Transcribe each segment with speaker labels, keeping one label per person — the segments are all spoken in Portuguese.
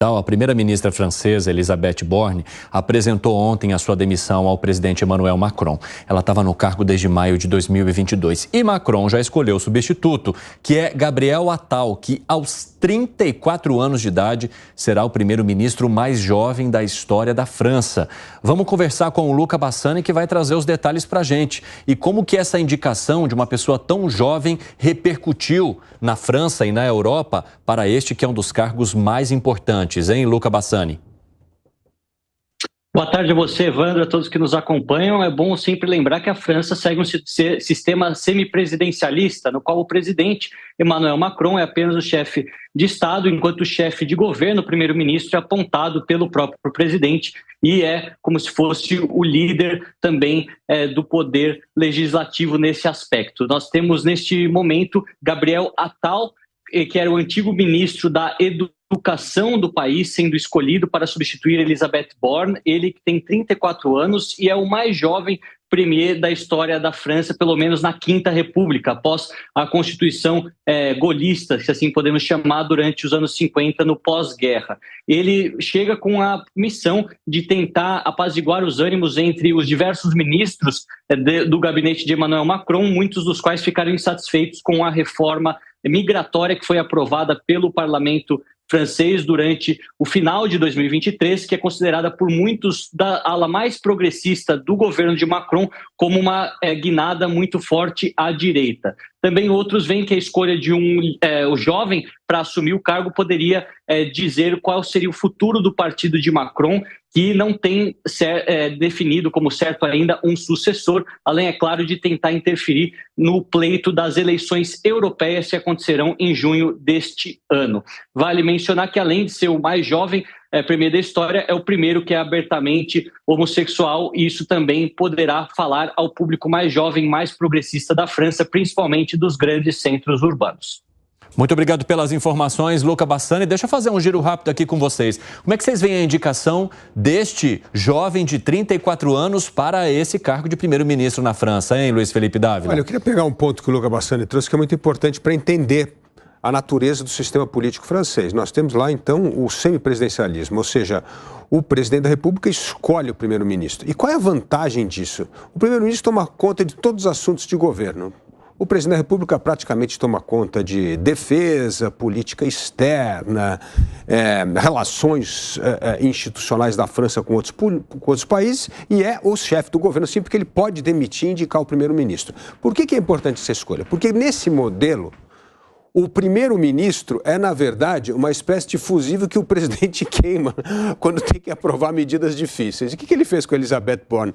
Speaker 1: A primeira-ministra francesa, Elisabeth Borne, apresentou ontem a sua demissão ao presidente Emmanuel Macron. Ela estava no cargo desde maio de 2022. E Macron já escolheu o substituto, que é Gabriel Attal, que aos 34 anos de idade será o primeiro-ministro mais jovem da história da França. Vamos conversar com o Luca Bassani, que vai trazer os detalhes para a gente. E como que essa indicação de uma pessoa tão jovem repercutiu na França e na Europa para este que é um dos cargos mais importantes, hein, Luca Bassani?
Speaker 2: Boa tarde a você, Evandro, a todos que nos acompanham. É bom sempre lembrar que a França segue um sistema semipresidencialista, no qual o presidente Emmanuel Macron é apenas o chefe de Estado, enquanto o chefe de governo, o primeiro-ministro, é apontado pelo próprio presidente e é como se fosse o líder também do poder legislativo nesse aspecto. Nós temos neste momento Gabriel Attal, que era o antigo ministro da Educação do país, sendo escolhido para substituir Elisabeth Borne. Ele que tem 34 anos e é o mais jovem premier da história da França, pelo menos na Quinta República, após a Constituição golista, se assim podemos chamar, durante os anos 50, no pós-guerra. Ele chega com a missão de tentar apaziguar os ânimos entre os diversos ministros do gabinete de Emmanuel Macron, muitos dos quais ficaram insatisfeitos com a reforma migratória que foi aprovada pelo parlamento francês durante o final de 2023, que é considerada por muitos da ala mais progressista do governo de Macron como uma guinada muito forte à direita. Também outros veem que a escolha de um jovem para assumir o cargo poderia dizer qual seria o futuro do partido de Macron, que não tem definido como certo ainda um sucessor, além, é claro, de tentar interferir no pleito das eleições europeias que acontecerão em junho deste ano. Vale mencionar que, além de ser o mais jovem premier da história, é o primeiro que é abertamente homossexual, e isso também poderá falar ao público mais jovem, mais progressista da França, principalmente dos grandes centros urbanos.
Speaker 1: Muito obrigado pelas informações, Luca Bassani. Deixa eu fazer um giro rápido aqui com vocês. Como é que vocês veem a indicação deste jovem de 34 anos para esse cargo de primeiro-ministro na França, hein, Luiz Felipe Dávila?
Speaker 3: Olha, eu queria pegar um ponto que o Luca Bassani trouxe, que é muito importante para entender a natureza do sistema político francês. Nós temos lá, então, o semipresidencialismo, ou seja, o presidente da República escolhe o primeiro-ministro. E qual é a vantagem disso? O primeiro-ministro toma conta de todos os assuntos de governo. O presidente da República praticamente toma conta de defesa, política externa, relações institucionais da França com outros países, e é o chefe do governo, sim, porque ele pode demitir e indicar o primeiro-ministro. Por que é importante essa escolha? Porque nesse modelo, o primeiro-ministro é, na verdade, uma espécie de fusível que o presidente queima quando tem que aprovar medidas difíceis. E o que ele fez com a Elisabeth Borne?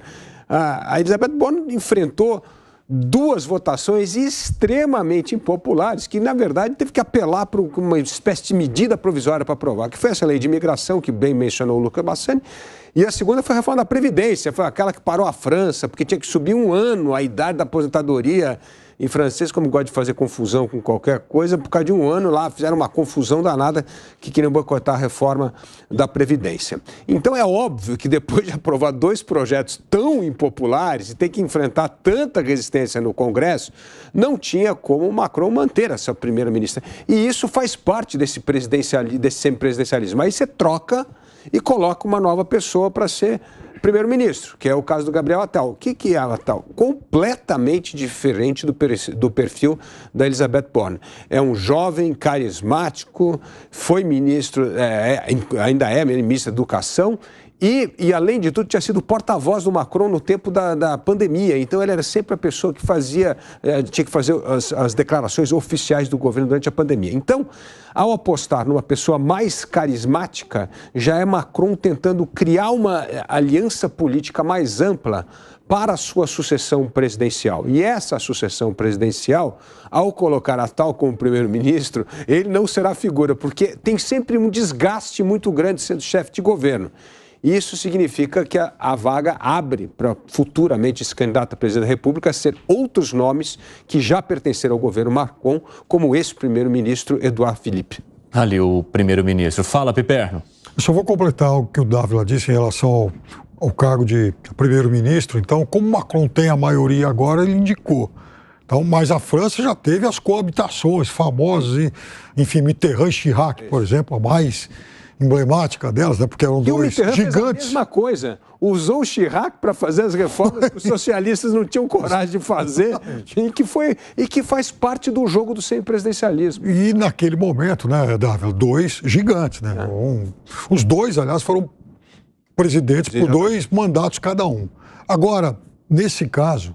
Speaker 3: A Elisabeth Borne enfrentou duas votações extremamente impopulares, que, na verdade, teve que apelar para uma espécie de medida provisória para aprovar, que foi essa lei de imigração, que bem mencionou o Luca Bassani, e a segunda foi a reforma da Previdência, foi aquela que parou a França, porque tinha que subir um ano a idade da aposentadoria. Em francês, como gosta de fazer confusão com qualquer coisa, por causa de um ano lá, fizeram uma confusão danada que queriam boicotar a reforma da Previdência. Então é óbvio que depois de aprovar dois projetos tão impopulares e ter que enfrentar tanta resistência no Congresso, não tinha como o Macron manter essa primeira-ministra. E isso faz parte desse semipresidencialismo. Aí você troca e coloca uma nova pessoa para ser primeiro-ministro, que é o caso do Gabriel Attal. O que é Attal? Completamente diferente do perfil da Elisabeth Borne. É um jovem carismático, foi ministro, ainda é ministro da Educação, e, além de tudo, tinha sido porta-voz do Macron no tempo da pandemia. Então, ele era sempre a pessoa que tinha que fazer as declarações oficiais do governo durante a pandemia. Então, ao apostar numa pessoa mais carismática, já é Macron tentando criar uma aliança política mais ampla para a sua sucessão presidencial. E essa sucessão presidencial, ao colocar Attal como primeiro-ministro, ele não será figura, porque tem sempre um desgaste muito grande sendo chefe de governo. Isso significa que a vaga abre para futuramente esse candidato a presidente da República ser outros nomes que já pertenceram ao governo Macron, como o ex-primeiro-ministro Édouard Philippe.
Speaker 1: Ali o primeiro-ministro. Fala, Piperno.
Speaker 4: Eu só vou completar o que o Dávila disse em relação ao cargo de primeiro-ministro. Então, como Macron tem a maioria agora, ele indicou. Então, mas a França já teve as coabitações famosas, enfim, Mitterrand e Chirac, por exemplo, a mais emblemática delas, né? Porque eram dois gigantes.
Speaker 3: Fez a mesma coisa. Usou o Chirac para fazer as reformas que os socialistas não tinham coragem de fazer e que faz parte do jogo do semipresidencialismo.
Speaker 4: E naquele momento, né, Dávila, dois gigantes, né? Os dois, aliás, foram presidentes por 2 mandatos cada um. Agora, nesse caso,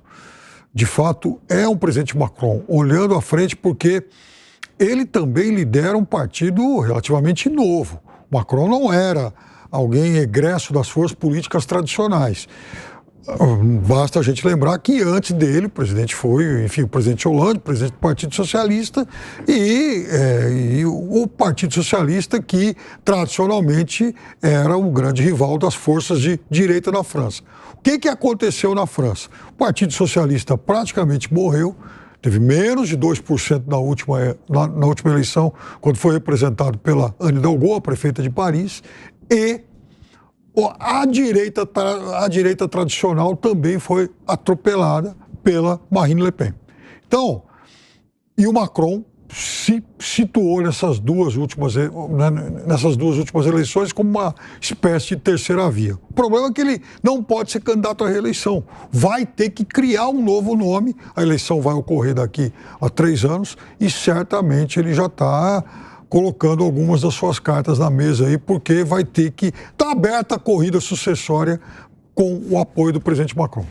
Speaker 4: de fato, é um presidente Macron olhando à frente porque ele também lidera um partido relativamente novo. Macron não era alguém egresso das forças políticas tradicionais. Basta a gente lembrar que antes dele o presidente foi, enfim, o presidente Hollande, presidente do Partido Socialista e o Partido Socialista que tradicionalmente era o grande rival das forças de direita na França. O que aconteceu na França? O Partido Socialista praticamente morreu, teve menos de 2% na última eleição, quando foi representado pela Anne Hidalgo, a prefeita de Paris, e a direita tradicional também foi atropelada pela Marine Le Pen. Então, e o Macron se situou nessas duas últimas eleições como uma espécie de terceira via. O problema é que ele não pode ser candidato à reeleição. Vai ter que criar um novo nome. A eleição vai ocorrer daqui a 3 anos e certamente ele já está colocando algumas das suas cartas na mesa aí, porque vai ter que estar aberta a corrida sucessória com o apoio do presidente Macron.